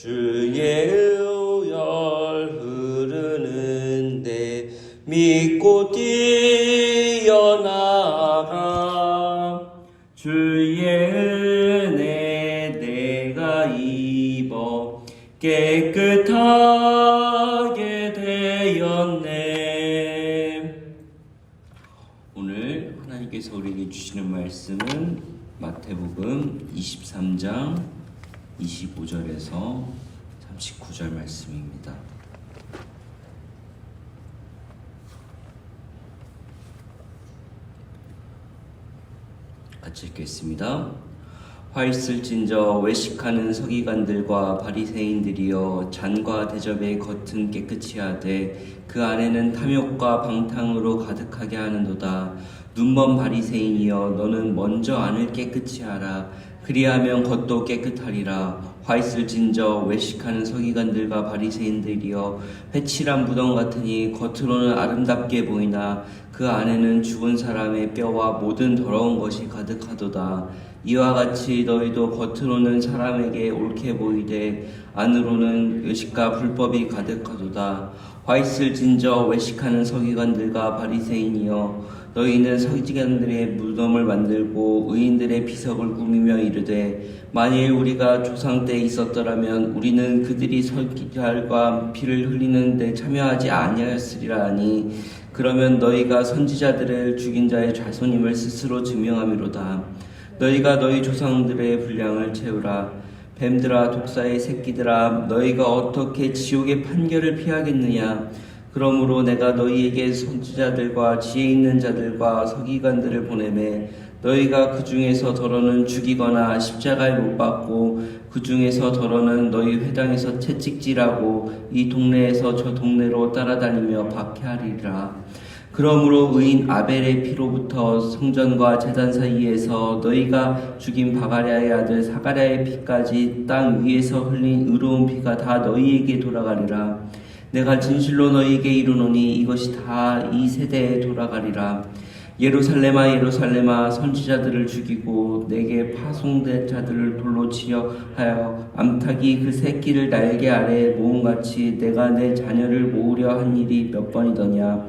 주의 의열 흐르는데 믿고 뛰어나가. 주의 은혜 내가 입어 깨끗하게 되었네. 오늘 하나님께서 우리에게 주시는 말씀은 마태복음 23장 25절에서 39절 말씀입니다. 같이 읽겠습니다. 화 있을진저 외식하는 서기관들과 바리새인들이여, 잔과 대접의 겉은 깨끗이 하되 그 안에는 탐욕과 방탕으로 가득하게 하는도다. 눈먼 바리새인이여, 너는 먼저 안을 깨끗이 하라. 그리하면 겉도 깨끗하리라. 화 있을진저 외식하는 서기관들과 바리새인들이여, 회칠한 무덤 같으니 겉으로는 아름답게 보이나 그 안에는 죽은 사람의 뼈와 모든 더러운 것이 가득하도다. 이와 같이 너희도 겉으로는 사람에게 옳게 보이되 안으로는 의식과 불법이 가득하도다. 화 있을진저 외식하는 서기관들과 바리새인이여, 너희는 서기관들의 무덤을 만들고 의인들의 비석을 꾸미며 이르되, 만일 우리가 조상 때 있었더라면 우리는 그들이 서기관과 피를 흘리는 데 참여하지 아니하였으리라 하니, 그러면 너희가 선지자들을 죽인 자의 자손임을 스스로 증명함이로다. 너희가 너희 조상들의 분량을 채우라. 뱀들아, 독사의 새끼들아, 너희가 어떻게 지옥의 판결을 피하겠느냐. 그러므로 내가 너희에게 선지자들과 지혜 있는 자들과 서기관들을 보내매, 너희가 그 중에서 더러는 죽이거나 십자가에 못 박고 그 중에서 더러는 너희 회당에서 채찍질하고 이 동네에서 저 동네로 따라다니며 박해하리라. 그러므로 의인 아벨의 피로부터 성전과 제단 사이에서 너희가 죽인 바가랴의 아들 사가랴의 피까지 땅 위에서 흘린 의로운 피가 다 너희에게 돌아가리라. 내가 진실로 너희에게 이르노니 이것이 다 이 세대에 돌아가리라. 예루살렘아, 예루살렘아, 선지자들을 죽이고 내게 파송된 자들을 돌로 치려 하여 암탉이 그 새끼를 날개 아래에 모음같이 내가 내 자녀를 모으려 한 일이 몇 번이더냐.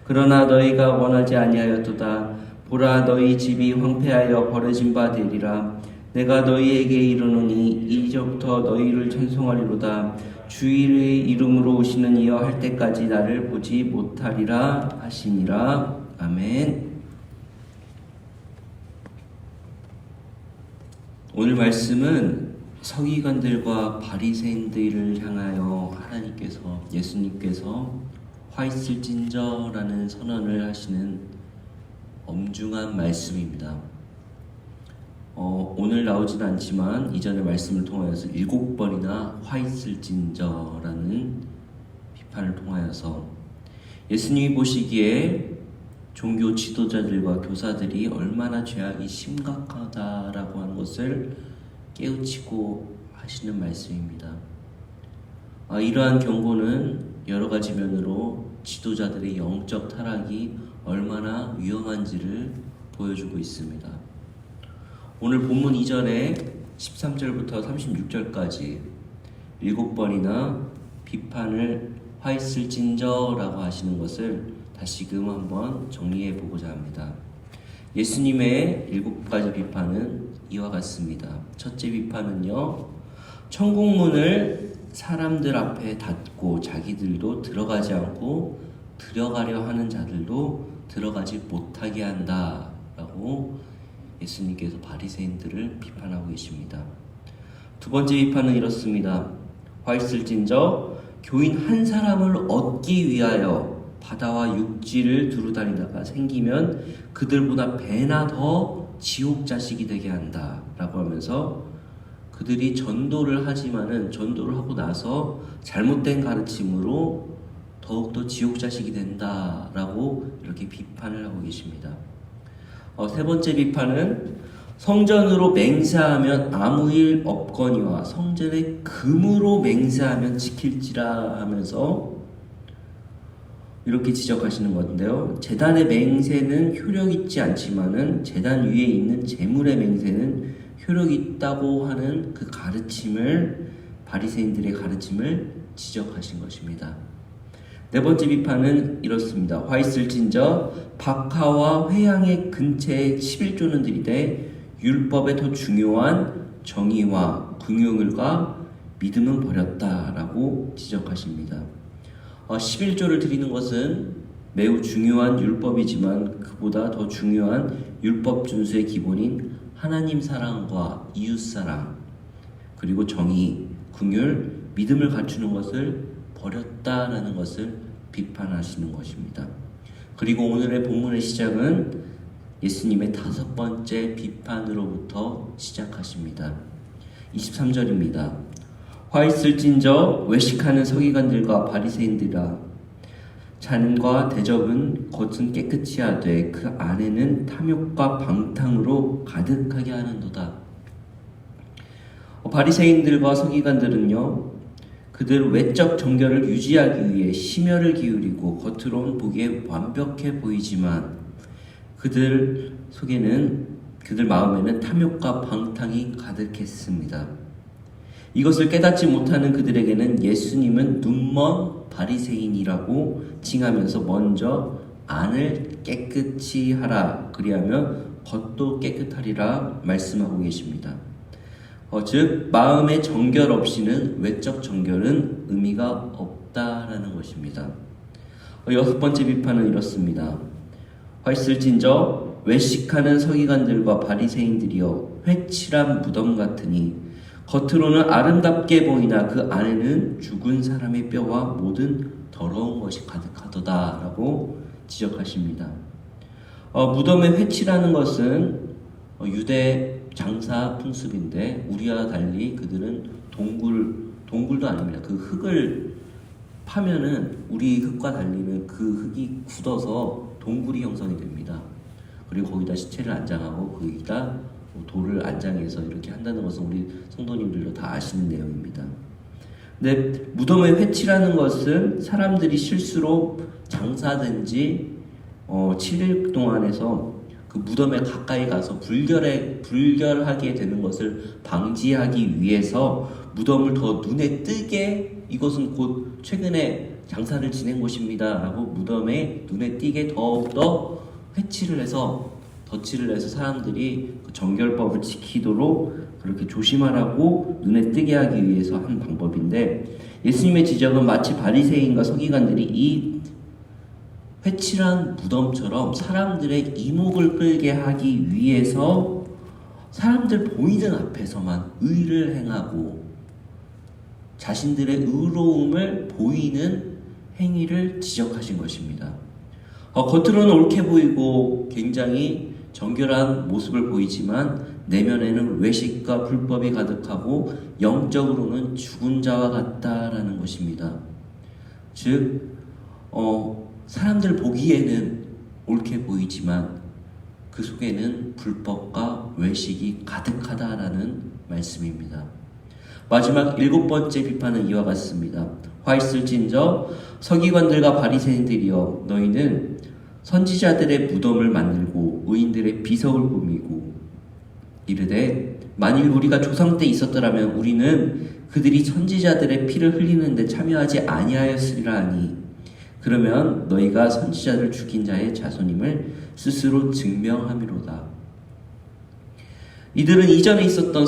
그러나 너희가 원하지 아니하였도다. 보라, 너희 집이 황폐하여 버려진 바 되리라. 내가 너희에게 이르노니 이제부터 너희를 찬송하리로다. 주의 이름으로 오시는 이여 할 때까지 나를 보지 못하리라 하시니라. 아멘. 오늘 말씀은 서기관들과 바리새인들을 향하여 예수님께서 화 있을진저라는 선언을 하시는 엄중한 말씀입니다. 오늘 나오진 않지만 이전의 말씀을 통하여서 7번이나 화 있을진저라는 비판을 통하여서 예수님이 보시기에 종교 지도자들과 교사들이 얼마나 죄악이 심각하다라고 하는 것을 깨우치고 하시는 말씀입니다. 이러한 경고는 여러 가지 면으로 지도자들의 영적 타락이 얼마나 위험한지를 보여주고 있습니다. 오늘 본문 이전에 13절부터 36절까지 7번이나 비판을 화 있을진저라고 하시는 것을 다시금 한번 정리해 보고자 합니다. 예수님의 7가지 비판은 이와 같습니다. 첫째 비판은요, 천국문을 사람들 앞에 닫고 자기들도 들어가지 않고 들어가려 하는 자들도 들어가지 못하게 한다라고 예수님께서 바리새인들을 비판하고 계십니다. 두 번째 비판은 이렇습니다. 화 있을진저 교인 한 사람을 얻기 위하여 바다와 육지를 두루 다니다가 생기면 그들보다 배나 더 지옥 자식이 되게 한다 라고 하면서, 그들이 전도를 하지만은 전도를 하고 나서 잘못된 가르침으로 더욱더 지옥 자식이 된다라고 이렇게 비판을 하고 계십니다. 세 번째 비판은 성전으로 맹세하면 아무 일 없거니와 성전의 금으로 맹세하면 지킬지라 하면서 이렇게 지적하시는 건데요. 제단의 맹세는 효력 있지 않지만은 제단 위에 있는 제물의 맹세는 효력이 있다고 하는 그 가르침을 바리새인들의 가르침을 지적하신 것입니다. 네 번째 비판은 이렇습니다. 화 있을진저 박하와 회양의 근처에 11조는 들이되 율법에 더 중요한 정의와 긍휼과 믿음은 버렸다라고 지적하십니다. 11조를 드리는 것은 매우 중요한 율법이지만 그보다 더 중요한 율법 준수의 기본인 하나님 사랑과 이웃 사랑, 그리고 정의, 긍휼, 믿음을 갖추는 것을 버렸다라는 것을 비판하시는 것입니다. 그리고 오늘의 본문의 시작은 예수님의 5번째 비판으로부터 시작하십니다. 23절입니다. 화 있을진저 외식하는 서기관들과 바리새인들아, 잔과 대접은 겉은 깨끗이 하되 그 안에는 탐욕과 방탕으로 가득하게 하는도다. 바리새인들과 서기관들은요, 그들 외적 정결을 유지하기 위해 심혈을 기울이고 겉으로는 보기에 완벽해 보이지만 그들 속에는, 그들 마음에는 탐욕과 방탕이 가득했습니다. 이것을 깨닫지 못하는 그들에게는 예수님은 눈먼 바리새인이라고 칭하면서 먼저 안을 깨끗이 하라, 그리하면 겉도 깨끗하리라 말씀하고 계십니다. 즉 마음의 정결 없이는 외적 정결은 의미가 없다라는 것입니다. 6번째 비판은 이렇습니다. 화 있을진저 외식하는 서기관들과 바리새인들이여 회칠한 무덤 같으니 겉으로는 아름답게 보이나 그 안에는 죽은 사람의 뼈와 모든 더러운 것이 가득하도다 라고 지적하십니다. 무덤의 회칠하는 것은 유대 장사 풍습인데 우리와 달리 그들은 동굴도 아닙니다. 그 흙을 파면은 우리 흙과 달리는 그 흙이 굳어서 동굴이 형성이 됩니다. 그리고 거기다 시체를 안장하고 거기다 돌을 안장해서 이렇게 한다는 것은 우리 성도님들도 다 아시는 내용입니다. 근데 무덤의 회치라는 것은 사람들이 실수로 장사된 지 7일 동안에서 그 무덤에 가까이 가서 불결하게 되는 것을 방지하기 위해서 무덤을 더 눈에 띄게, 이것은 곧 최근에 장사를 지낸 곳입니다 라고 무덤에 눈에 띄게 더욱더 회치를 해서, 덧칠을 해서 사람들이 그 정결법을 지키도록 그렇게 조심하라고 눈에 띄게 하기 위해서 한 방법인데, 예수님의 지적은 마치 바리새인과 서기관들이 이 회칠한 무덤처럼 사람들의 이목을 끌게 하기 위해서 사람들 보이는 앞에서만 의를 행하고 자신들의 의로움을 보이는 행위를 지적하신 것입니다. 겉으로는 옳게 보이고 굉장히 정결한 모습을 보이지만 내면에는 외식과 불법이 가득하고 영적으로는 죽은 자와 같다라는 것입니다. 즉 사람들 보기에는 옳게 보이지만 그 속에는 불법과 외식이 가득하다라는 말씀입니다. 마지막 7번째 비판은 이와 같습니다. 화 있을진저 서기관들과 바리새인들이여, 너희는 선지자들의 무덤을 만들고 의인들의 비석을 꾸미고 이르되 만일 우리가 조상 때 있었더라면 우리는 그들이 선지자들의 피를 흘리는데 참여하지 아니하였으리라 하니, 그러면 너희가 선지자를 죽인 자의 자손임을 스스로 증명함이로다. 이들은 이전에 있었던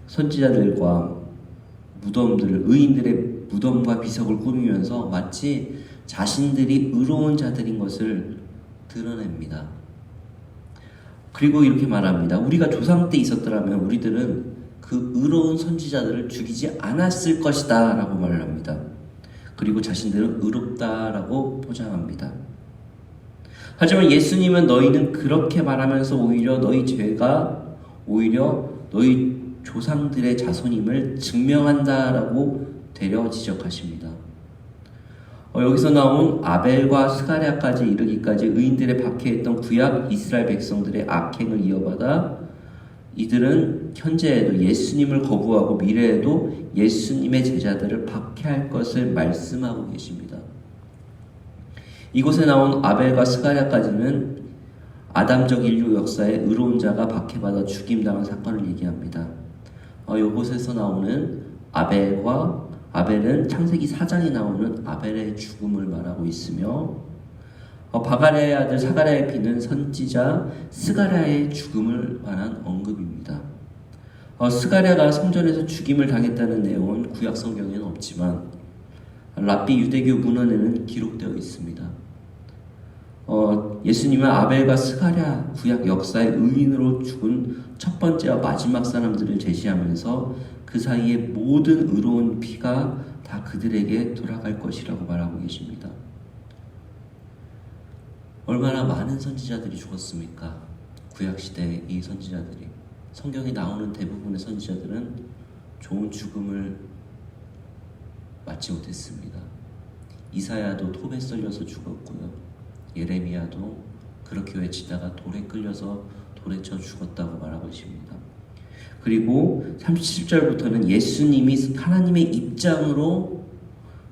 선지자들과 무덤들을, 의인들의 무덤과 비석을 꾸미면서 마치 자신들이 의로운 자들인 것을 드러냅니다. 그리고 이렇게 말합니다. 우리가 조상 때 있었더라면 우리들은 그 의로운 선지자들을 죽이지 않았을 것이다 라고 말을 합니다. 그리고 자신들은 의롭다라고 포장합니다. 하지만 예수님은 너희는 그렇게 말하면서 오히려 너희 죄가 오히려 너희 조상들의 자손임을 증명한다라고 되려 지적하십니다. 여기서 나온 아벨과 스가랴까지 이르기까지 의인들의 박해했던 구약 이스라엘 백성들의 악행을 이어받아 이들은 현재에도 예수님을 거부하고 미래에도 예수님의 제자들을 박해할 것을 말씀하고 계십니다. 이곳에 나온 아벨과 스가랴까지는 아담적 인류 역사에 의로운 자가 박해받아 죽임당한 사건을 얘기합니다. 이곳에서 나오는 아벨은 창세기 4장에 나오는 아벨의 죽음을 말하고 있으며 바갈의 아들 사가랴의 피는 선지자 스가랴의 죽음을 말한 언급입니다. 스가랴가 성전에서 죽임을 당했다는 내용은 구약 성경에는 없지만 랍비 유대교 문헌에는 기록되어 있습니다. 예수님은 아벨과 스가랴 구약 역사의 의인으로 죽은 첫 번째와 마지막 사람들을 제시하면서 그 사이에 모든 의로운 피가 다 그들에게 돌아갈 것이라고 말하고 계십니다. 얼마나 많은 선지자들이 죽었습니까? 구약시대의 이 선지자들이. 성경에 나오는 대부분의 선지자들은 좋은 죽음을 맞지 못했습니다. 이사야도 톱에 썰려서 죽었고요. 예레미야도 그렇게 외치다가 돌에 끌려서 돌에 쳐 죽었다고 말하고 있습니다. 그리고 37절부터는 예수님이 하나님의 입장으로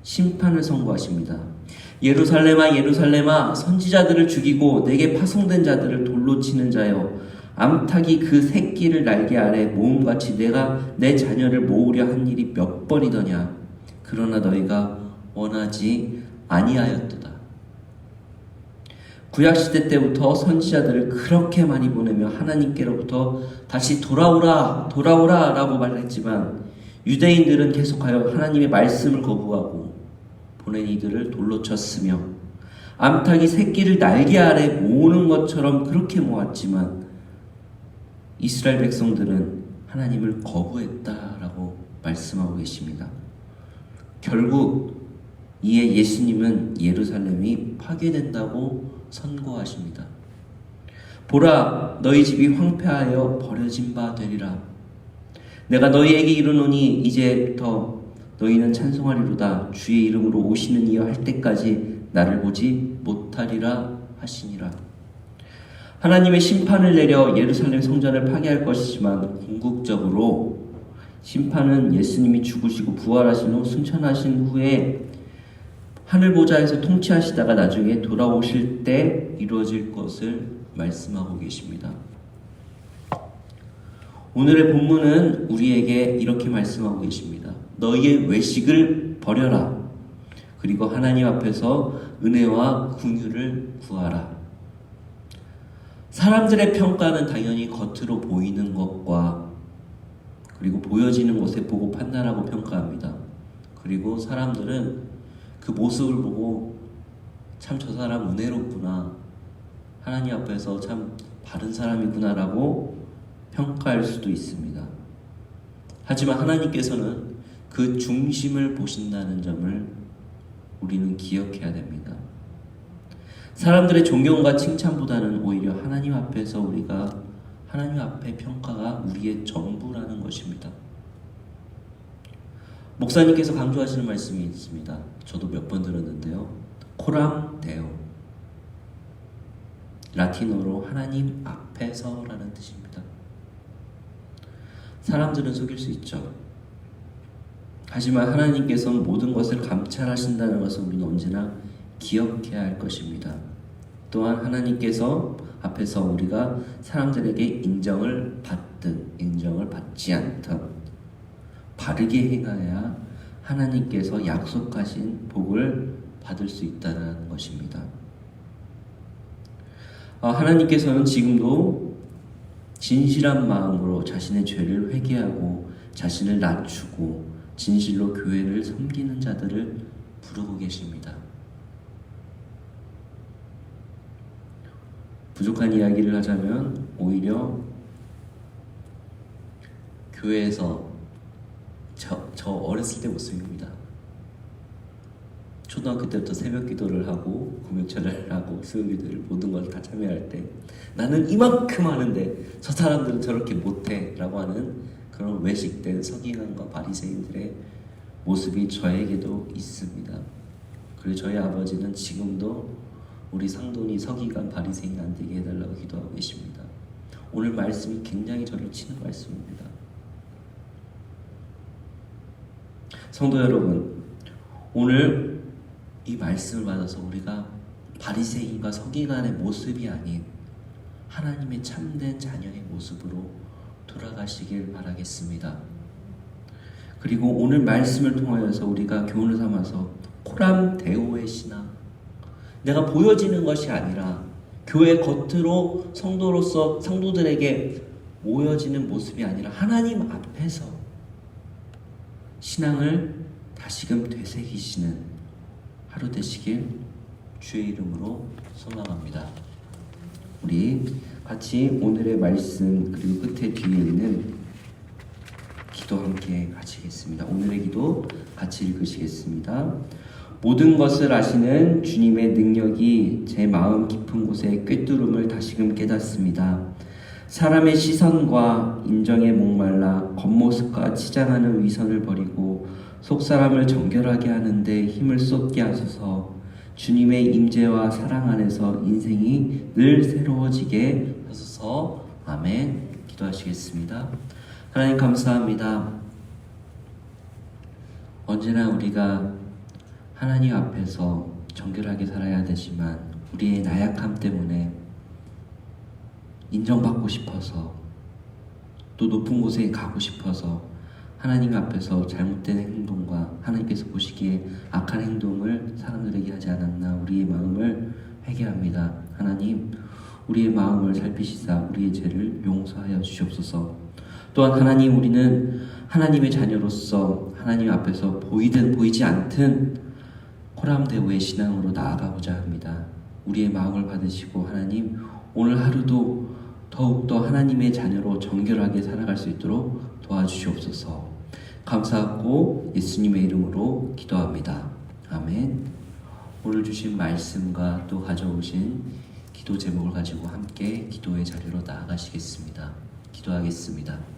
심판을 선고하십니다. 예루살렘아 예루살렘아 선지자들을 죽이고 내게 파송된 자들을 돌로 치는 자여 암탉이 그 새끼를 날개 아래 모음같이 내가 내 자녀를 모으려 한 일이 몇 번이더냐. 그러나 너희가 원하지 아니하였도다. 구약시대 때부터 선지자들을 그렇게 많이 보내며 하나님께로부터 다시 돌아오라 라고 말했지만 유대인들은 계속하여 하나님의 말씀을 거부하고 보낸 이들을 돌로 쳤으며 암탉이 새끼를 날개 아래 모으는 것처럼 그렇게 모았지만 이스라엘 백성들은 하나님을 거부했다라고 말씀하고 계십니다. 결국 이에 예수님은 예루살렘이 파괴된다고 선고하십니다. 보라, 너희 집이 황폐하여 버려진 바 되리라. 내가 너희에게 이르노니 이제부터 너희는 찬송하리로다. 주의 이름으로 오시는 이여 할 때까지 나를 보지 못하리라 하시니라. 하나님의 심판을 내려 예루살렘 성전을 파괴할 것이지만 궁극적으로 심판은 예수님이 죽으시고 부활하신 후 승천하신 후에 하늘 보좌에서 통치하시다가 나중에 돌아오실 때 이루어질 것을 말씀하고 계십니다. 오늘의 본문은 우리에게 이렇게 말씀하고 계십니다. 너희의 외식을 버려라. 그리고 하나님 앞에서 은혜와 긍휼을 구하라. 사람들의 평가는 당연히 겉으로 보이는 것과 그리고 보여지는 것에 보고 판단하고 평가합니다. 그리고 사람들은 그 모습을 보고 참 저 사람 은혜롭구나, 하나님 앞에서 참 바른 사람이구나 라고 평가할 수도 있습니다. 하지만 하나님께서는 그 중심을 보신다는 점을 우리는 기억해야 됩니다. 사람들의 존경과 칭찬보다는 오히려 하나님 앞에서 우리가 하나님 앞에 평가가 우리의 전부라는 것입니다. 목사님께서 강조하시는 말씀이 있습니다. 저도 몇 번 들었는데요. 코람 데오, 라틴어로 하나님 앞에서라는 뜻입니다. 사람들은 속일 수 있죠. 하지만 하나님께서는 모든 것을 감찰하신다는 것을 우리는 언제나 기억해야 할 것입니다. 또한 하나님께서 앞에서 우리가 사람들에게 인정을 받든 인정을 받지 않든 바르게 행하여야 하나님께서 약속하신 복을 받을 수 있다는 것입니다. 하나님께서는 지금도 진실한 마음으로 자신의 죄를 회개하고 자신을 낮추고 진실로 교회를 섬기는 자들을 부르고 계십니다. 부족한 이야기를 하자면 오히려 교회에서 저 어렸을 때 모습입니다. 초등학교 때부터 새벽 기도를 하고 구명철을 하고 수요 기도를 모든 걸 다 참여할 때 나는 이만큼 하는데 저 사람들은 저렇게 못해 라고 하는 그런 외식된 서기관과 바리새인들의 모습이 저에게도 있습니다. 그리고 저희 아버지는 지금도 우리 상돈이 서기관 바리새인 안 되게 해달라고 기도하고 계십니다. 오늘 말씀이 굉장히 저를 치는 말씀입니다. 성도 여러분, 오늘 이 말씀을 받아서 우리가 바리새인과 서기관의 모습이 아닌 하나님의 참된 자녀의 모습으로 돌아가시길 바라겠습니다. 그리고 오늘 말씀을 통하여서 우리가 교훈을 삼아서 코람 데오의 신앙, 내가 보여지는 것이 아니라 교회 겉으로 성도로서 성도들에게 모여지는 모습이 아니라 하나님 앞에서 신앙을 다시금 되새기시는 하루 되시길 주의 이름으로 소망합니다. 우리 같이 오늘의 말씀 그리고 끝에 뒤에 있는 기도 함께 가지겠습니다. 오늘의 기도 같이 읽으시겠습니다. 모든 것을 아시는 주님의 능력이 제 마음 깊은 곳에 꿰뚫음을 다시금 깨닫습니다. 사람의 시선과 인정에 목말라 겉모습과 치장하는 위선을 버리고 속사람을 정결하게 하는데 힘을 쏟게 하소서. 주님의 임재와 사랑 안에서 인생이 늘 새로워지게 하소서. 아멘. 기도하시겠습니다. 하나님 감사합니다. 언제나 우리가 하나님 앞에서 정결하게 살아야 되지만 우리의 나약함 때문에 인정받고 싶어서 또 높은 곳에 가고 싶어서 하나님 앞에서 잘못된 행동과 하나님께서 보시기에 악한 행동을 사람들에게 하지 않았나 우리의 마음을 회개합니다. 하나님, 우리의 마음을 살피시사 우리의 죄를 용서하여 주시옵소서. 또한 하나님, 우리는 하나님의 자녀로서 하나님 앞에서 보이든 보이지 않든 코람데오의 신앙으로 나아가고자 합니다. 우리의 마음을 받으시고 하나님, 오늘 하루도 더욱더 하나님의 자녀로 정결하게 살아갈 수 있도록 도와주시옵소서. 감사하고 예수님의 이름으로 기도합니다. 아멘. 오늘 주신 말씀과 또 가져오신 기도 제목을 가지고 함께 기도의 자리로 나아가시겠습니다. 기도하겠습니다.